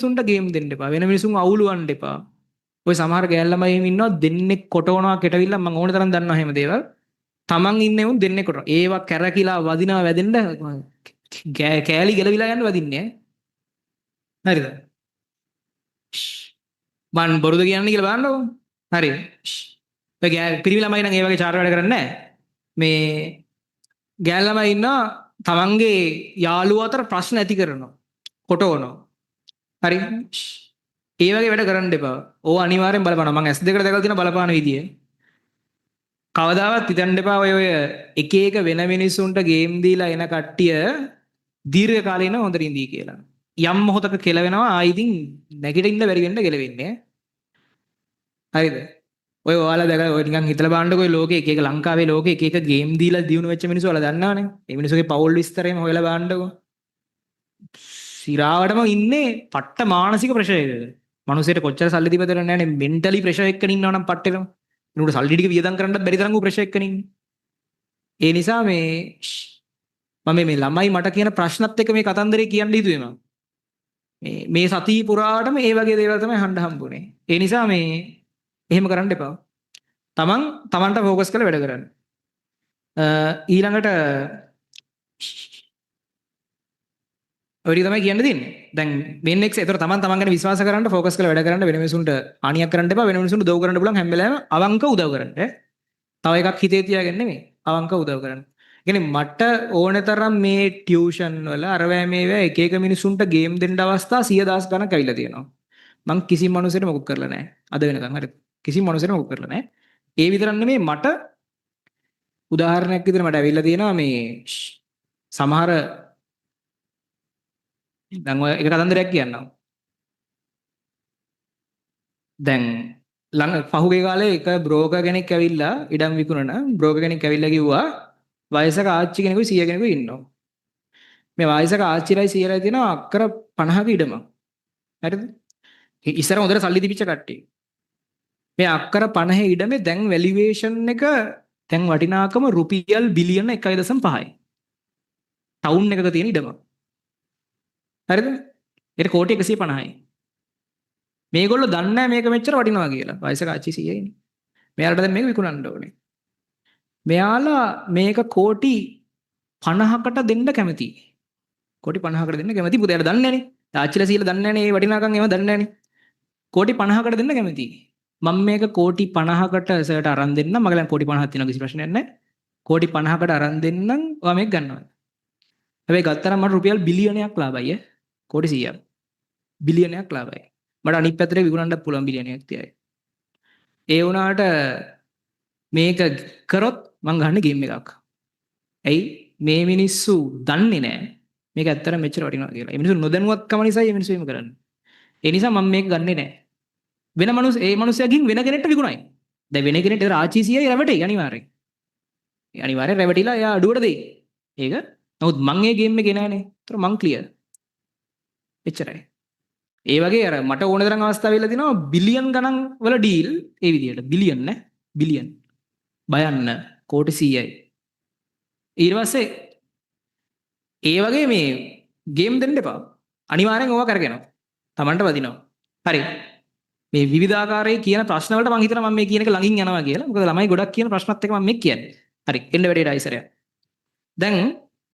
මිනිසුන්ට ගේම් දෙන්න එපා. වෙන මිනිසුන් අවුලවන්න එපා. ඔය සමහර ගෑල් ළමයි එහෙම ඉන්නවා දෙන්නෙක් කොටවනවා කෙටවිල්ල මම ඕන තරම් දන්නවා එහෙම දේවල්. තමන් ඉන්නේ උන් දෙන්නෙක් කොටන. ඒවා කැරකිලා වදිනවා වැදෙන්න කෑලි ගැලවිලා යන්න වදින්නේ ඈ. හරිද? මන් බොරුද කියන්නේ කියලා බලන්නකො. හරි. ඔය පිරිමි ළමයි නම් ඒ වගේ චාර වැඩ කරන්නේ නැහැ. මේ ගෑල් ළමයි ඉන්නවා තමන්ගේ යාළුවෝ අතර ප්‍රශ්න ඇති කරනවා. කොටවනවා. හරි. ඒ වගේ වැඩ කරන්න එපා. ඕව අනිවාර්යෙන් බලපන්න. මම S2 එකට දැකලා තියෙන බලපාන විදිය. කවදාවත් හිතන්න එපා ඔය එක එක වෙන මිනිස්සුන්ට ගේම් දීලා එන කට්ටිය දීර්ඝ කාලීන හොඳට ඉඳී කියලා. යම් මොහොතක කෙලවෙනවා ආයි ඉතින් නැගිටින්න බැරි වෙන්න කෙලවෙන්නේ. හරිද? ඔය ඔයාලා දැකලා ඔය නිකන් හිතලා බලන්නකෝ ඔය ලෝකේ එක එක ලංකාවේ ලෝකේ එක එක ගේම් දීලා දිනු වෙච්ච මිනිස්සු ඔයාලා දන්නවනේ. ඒ මිනිස්සුගේ පෞල් විස්තරේම හොයලා බලන්නකෝ. සිරාවටම ඉන්නේ පට්ට මානසික ප්‍රෙෂර් එකක. මිනිස්සෙට කොච්චර සල්ලි දීපද නැන්නේ මෙන්ටලි ප්‍රෙෂර් එකකින් ඉන්නවනම් පට්ටේම. උන්ට සල්ලි ටික වියදම් කරන්නත් බැරි තරම් උ ප්‍රෙෂර් එකකින් ඉන්නේ. ඒ නිසා මම මේ ළමයි මට කියන ප්‍රශ්නත් එක්ක මේ කතන්දරේ කියන්න හිතුවේ මම. මේ සතිය පුරාටම ඒ වගේ දේවල් තමයි අහන්න හම්බුනේ. ඒ නිසා මේ එහෙම කරන්න එපා. තමන්ට ફોකස් කරලා වැඩ කරන්න. ඊළඟට ඔය ටික තමයි කියන්න තියෙන්නේ. දැන් මෙන්න එක්ස් ඒතර තමන් ගැන විශ්වාස කරන්න ફોකස් කරලා වැඩ කරන්න වෙන මිනිසුන්ට හානියක් කරන්න එපා. වෙන මිනිසුන්ට උදව් කරන්න පුළුවන් හැම වෙලාවෙම අවංක උදව් කරන්න. තව එකක් හිතේ තියාගෙන නෙමෙයි. අවංක උදව් කරන්න. කියන්නේ මට ඕන තරම් මේ ටියුෂන් වල අරවැය මේවා එක එක මිනිසුන්ට ගේම් දෙන්න අවස්ථා 100,000 ගණක් ඇවිල්ලා තියෙනවා. මං කිසිම මිනිසෙට මොකක් කරලා නැහැ. අද වෙනකන් හරිද? කිසිම මිනිසෙට මොකක් කරලා නැහැ. ඒ විතරක් නෙමෙයි මට උදාහරණයක් විදිහට මට ඇවිල්ලා තියෙනවා මේ සමහර දැන් ඔය එක කතන්දරයක් කියන්නම්. දැන් පහුගිය කාලේ එක බ්‍රෝකර් කෙනෙක් ඇවිල්ලා ඉඩම් විකුණන බ්‍රෝකර් කෙනෙක් ඇවිල්ලා කිව්වා වයසක ආච්චි කෙනෙකුයි 100 කෙනෙකුයි ඉන්නවා. මේ වයසක ආච්චිලයි 100ලයි තියෙනවා අක්කර 50ක ඉඩම. හරිද? ඉස්සර හොඳට සල්ලි තිබිච්ච කට්ටිය. මේ අක්කර 50 ඉඩමේ දැන් වැලියුේෂන් එක දැන් වටිනාකම රුපියල් බිලියන 1.5යි. ටවුන් එකක තියෙන ඉඩම. හරිද? ඒක කෝටි 150යි. මේගොල්ලෝ දන්නේ නැහැ මේක මෙච්චර වටිනවා කියලා. වයසක ආච්චි 100යිනේ. මෙයාලට දැන් මේක විකුණන්න ඕනේ. මෙයාලා මේක කෝටි 50කට දෙන්න කැමතියි. කෝටි 50කට දෙන්න කැමති පුතේලා දන්නේ නැනේ. ආච්චිලා සීලා දන්නේ නැනේ මේ වටිනාකම් ඒව දන්නේ නැනේ. කෝටි 50කට දෙන්න කැමතියි. මම මේක කෝටි 50කට සර්ට අරන් දෙන්නම්. මගේ ළඟ කෝටි 50ක් තියෙනවා කිසි ප්‍රශ්නයක් නැහැ. කෝටි 50කට අරන් දෙන්නම්. ඔයා මේක ගන්නවා. හැබැයි ගත්තාම මට රුපියල් බිලියනයක් ලාභයි ඈ. කෝටි 100ක්. බිලියනයක් ලාභයි. මට අනිත් පැත්තට විකුණන්නත් පුළුවන් බිලියනයක් තියයි. ඒ වුණාට මේක කරොත් මං ගන්න ගේම් එකක්. ඇයි මේ මිනිස්සු දන්නේ නැහැ මේක ඇත්තට මෙච්චර වටිනවා කියලා. ඒ මිනිස්සු නොදැනුවත්කම නිසා මේ මිනිස්සු එහෙම කරන්නේ. ඒ නිසා මම මේක ගන්නෙ නැහැ. වෙන ඒ මිනිස්සයාගෙන් වෙන කෙනෙක්ට විකුණයි. දැන් වෙන කෙනෙක්ට ආච්චි 100යි රැවටෙයි අනිවාර්යෙන්. ඒ අනිවාර්යෙන් රැවටිලා එයා අඩුවට දෙයි. ඒක නමුත් මං ඒ ගේම් එකේ නෑනේ. ඒතර මං ක්ලියර්. එච්චරයි. ඒ වගේ අර මට ඕන තරම් අවස්ථා වෙලා දිනවා බිලියන් ගණන් වල ඩීල් ඒ විදියට බිලියන් නේ බිලියන් බයන්න කෝටි 100යි ඊට පස්සේ ඒ වගේ මේ ගේම් දෙන්න එපා අනිවාර්යෙන් ඕවා කරගෙනවා Tamanට වදිනවා හරි මේ විවිධාකාරයේ කියන ප්‍රශ්න වලට මම හිතනවා මම මේ කියන එක ළඟින් යනවා කියලා මොකද ළමයි ගොඩක් කියන ප්‍රශ්නත් එක මම මේ කියන්නේ හරි එන්න වැඩේට ආයිසරයක් දැන්